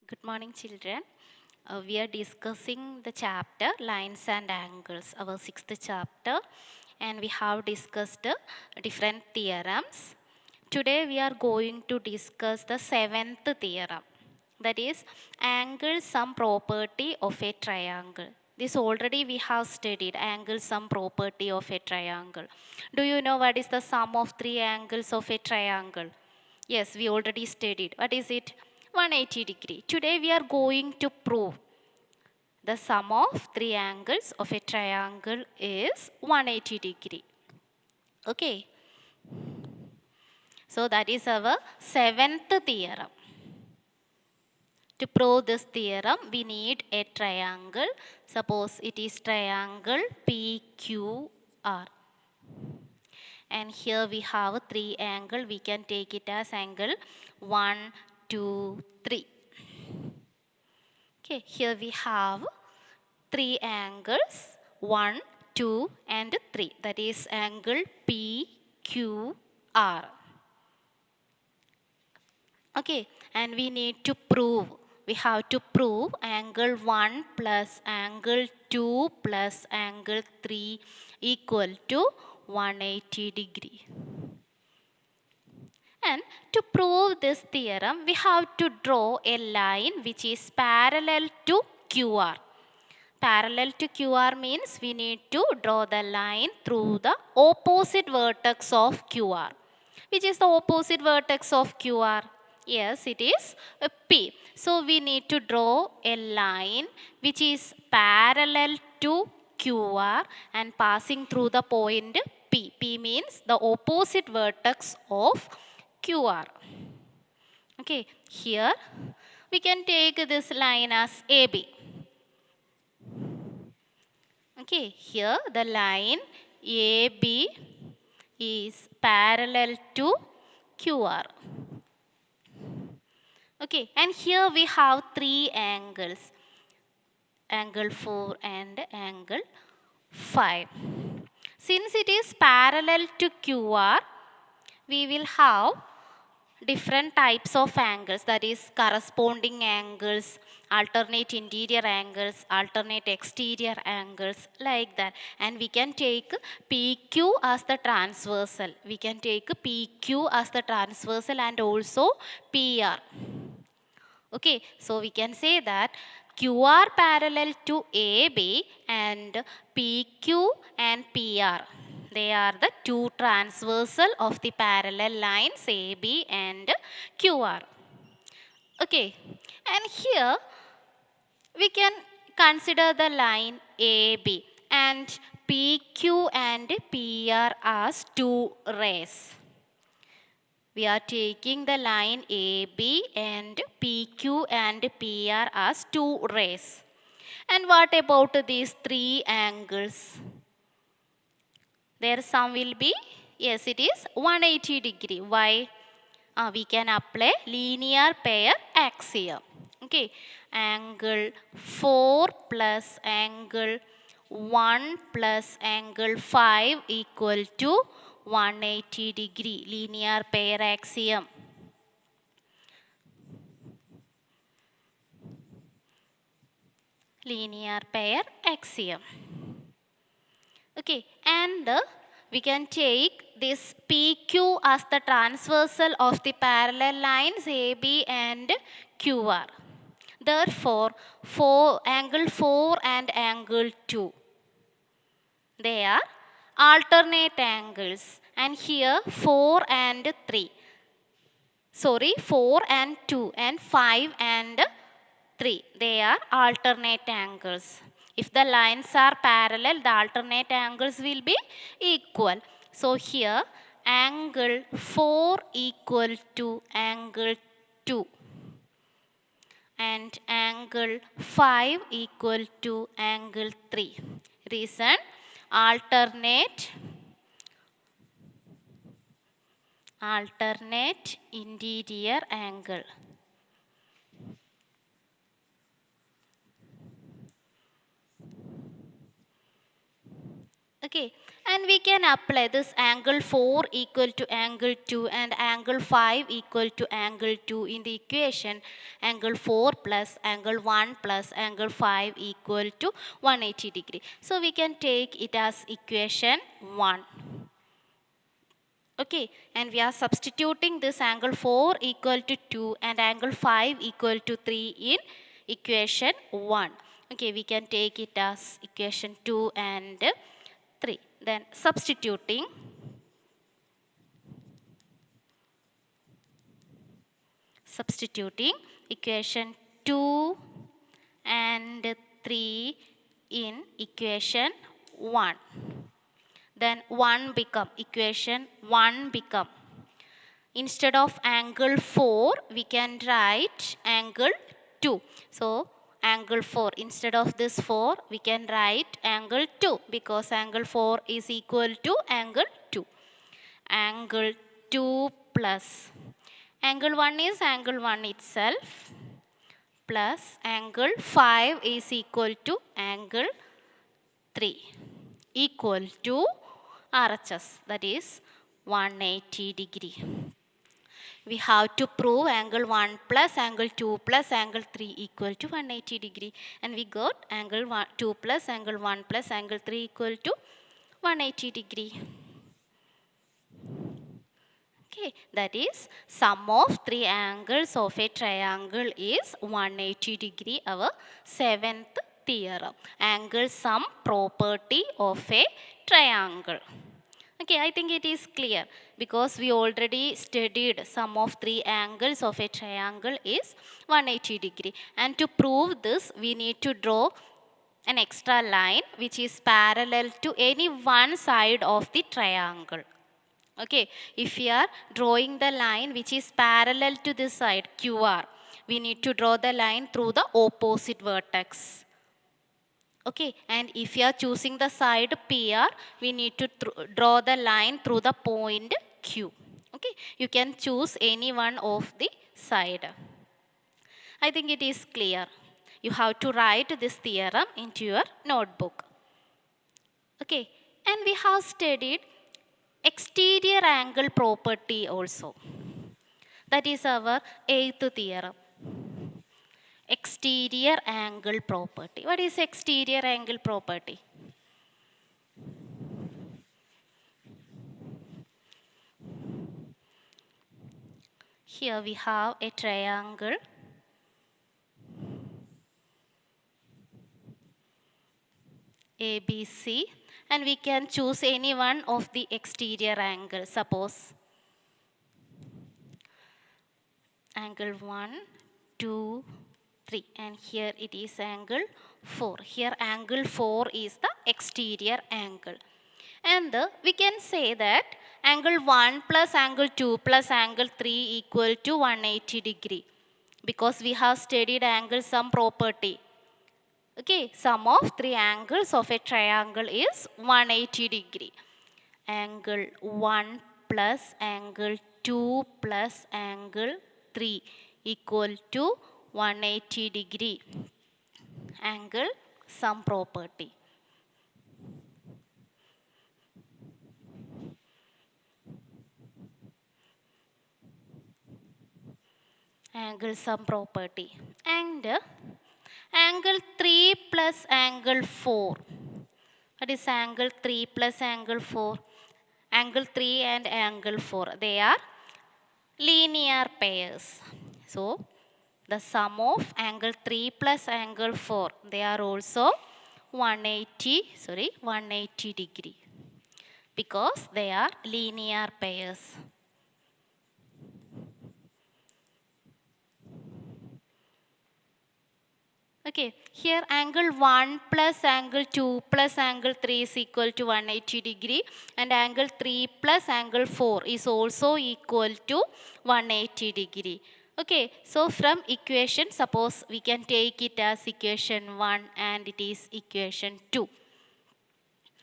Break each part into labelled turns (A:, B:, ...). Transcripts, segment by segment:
A: Good morning, children. We are discussing the chapter Lines and Angles, our sixth chapter, and we have discussed different theorems. Today, we are going to discuss the seventh theorem, that is, angle sum property of a triangle. This already we have studied angle sum property of a triangle. Do you know what is the sum of three angles of a triangle? Yes, we already studied. What is it? 180 degree. Today we are going to prove the sum of three angles of a triangle is 180 degree. Okay. So that is our seventh theorem. To prove this theorem, we need a triangle. Suppose it is triangle PQR. And here we have three angle. We can take it as angle 1, 2, 3. Okay, here we have three angles 1, 2 and 3. That is angle PQR. Okay, and we need to prove. We have to prove angle 1 plus angle 2 plus angle 3 equal to 180 degree. And to prove this theorem, we have to draw a line which is parallel to QR. Parallel to QR means we need to draw the line through the opposite vertex of QR. Which is the opposite vertex of QR? Yes, it is P. So we need to draw a line which is parallel to QR and passing through the point P. P means the opposite vertex of QR. Okay, here we can take this line as AB. Okay, here the line AB is parallel to QR. Okay, and here we have three angles, angle 4 and angle 5. Since it is parallel to QR, we will have different types of angles, that is corresponding angles, alternate interior angles, alternate exterior angles, like that. And we can take PQ as the transversal. We can take PQ as the transversal and also PR. Okay, so we can say that QR parallel to AB and PQ and PR. They are the two transversal of the parallel lines AB and QR. Okay, and here we can consider the line AB and PQ and PR as two rays. We are taking the line AB and PQ and PR as two rays. And what about these three angles? Their sum will be, yes, it is 180 degree. Why? We can apply linear pair axiom. Okay, angle 4 plus angle 1 plus angle 5 equal to 180 degree, linear pair axiom. Linear pair axiom. Okay, and we can take this PQ as the transversal of the parallel lines AB and QR. Therefore, angle 4 and angle 2, they are alternate angles. And here 4 and 3. Sorry, 4 and 2 and 5 and 3. They are alternate angles. If the lines are parallel, the alternate angles will be equal. So here angle 4 equal to angle 2 and angle 5 equal to angle 3. Reason, alternate interior angle. Okay, And we can apply this angle 4 equal to angle 2 and angle 5 equal to angle 2 in the equation angle 4 plus angle 1 plus angle 5 equal to 180 degree. So we can take it as equation 1. Okay, and we are substituting this angle 4 equal to 2 and angle 5 equal to 3 in equation 1. Okay, we can take it as equation 2 and 3. Then substituting equation 2 and 3 in equation 1. Then equation 1 become, instead of angle 4 we can write angle 2. So angle 4, instead of this 4 we can write angle 2 because angle 4 is equal to angle 2. Angle 2 plus angle 1 is angle 1 itself plus angle 5 is equal to angle 3 equal to RHS, that is 180 degree. We have to prove angle 1 plus angle 2 plus angle 3 equal to 180 degree, and we got angle 2 plus angle 1 plus angle 3 equal to 180 degree. Okay, that is sum of three angles of a triangle is 180 degree, our seventh theorem. Angle sum property of a triangle. Okay, I think it is clear because we already studied sum of three angles of a triangle is 180 degree. And to prove this, we need to draw an extra line which is parallel to any one side of the triangle. Okay, if we are drawing the line which is parallel to this side QR, we need to draw the line through the opposite vertex. Okay, and if you are choosing the side PR, we need to draw the line through the point Q. Okay, you can choose any one of the side. I think it is clear. You have to write this theorem into your notebook. Okay, and we have studied exterior angle property also. That is our eighth theorem. Exterior angle property. What is exterior angle property? Here we have a triangle. ABC, and we can choose any one of the exterior angles. Suppose angle 1, 2, 3, and here it is angle 4. Here angle 4 is the exterior angle. And we can say that angle 1 plus angle 2 plus angle 3 equal to 180 degree because we have studied angle sum property. Okay, sum of three angles of a triangle is 180 degree. Angle 1 plus angle 2 plus angle 3 equal to 180 degree. Angle sum property. Angle sum property. And angle 3 plus angle 4. What is angle 3 plus angle 4? Angle 3 and angle 4, they are linear pairs. So, the sum of angle 3 plus angle 4, they are also 180 degree because they are linear pairs. Okay, here angle 1 plus angle 2 plus angle 3 is equal to 180 degree and angle 3 plus angle 4 is also equal to 180 degree. Okay, so from equation, suppose we can take it as equation 1 and it is equation 2.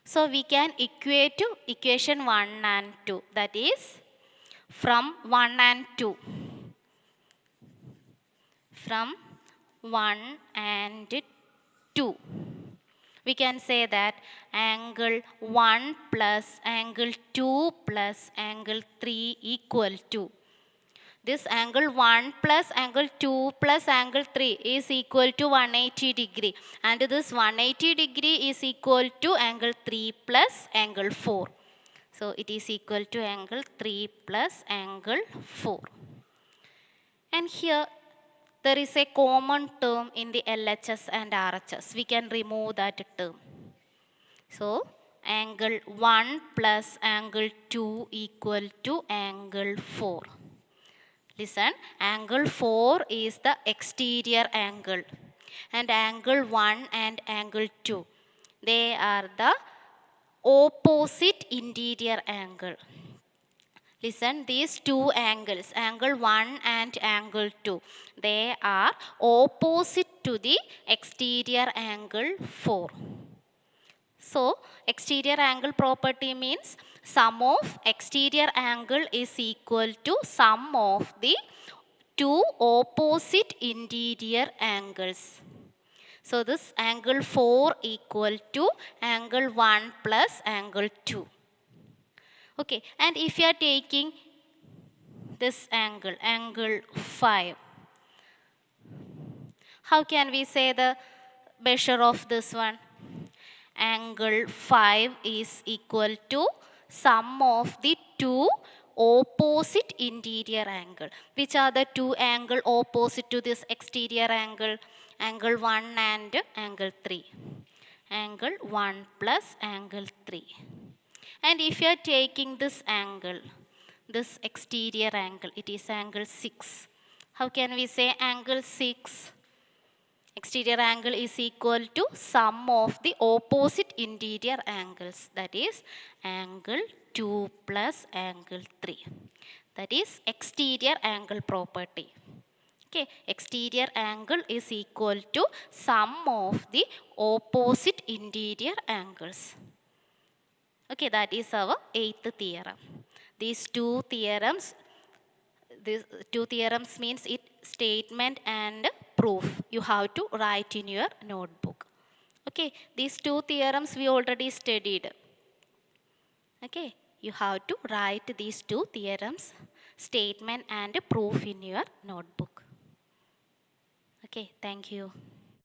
A: So we can equate to equation 1 and 2, that is from 1 and 2. From 1 and 2. We can say that angle 1 plus angle 2 plus angle 3 equal to. This angle 1 plus angle 2 plus angle 3 is equal to 180 degree. And this 180 degree is equal to angle 3 plus angle 4. So it is equal to angle 3 plus angle 4. And here there is a common term in the LHS and RHS. We can remove that term. So angle 1 plus angle 2 equal to angle 4. Listen, angle 4 is the exterior angle. And angle 1 and angle 2, they are the opposite interior angle. Listen, these two angles, angle 1 and angle 2, they are opposite to the exterior angle 4. So, exterior angle property means sum of exterior angle is equal to sum of the two opposite interior angles. So, this angle 4 equal to angle 1 plus angle 2. Okay, and if you are taking this angle, angle 5, how can we say the measure of this one? Angle 5 is equal to sum of the two opposite interior angle. Which are the two angle opposite to this exterior angle? Angle 1 and angle 3. Angle 1 plus angle 3. And if you are taking this angle, this exterior angle, it is angle 6. How can we say angle 6? Exterior angle is equal to sum of the opposite interior angles. That is angle 2 plus angle 3. That is exterior angle property. Okay, exterior angle is equal to sum of the opposite interior angles. Okay, that is our 8th theorem. These two theorems means it statement and proof. You have to write in your notebook. Okay, these two theorems we already studied. Okay, you have to write these two theorems, statement and proof in your notebook. Okay, thank you.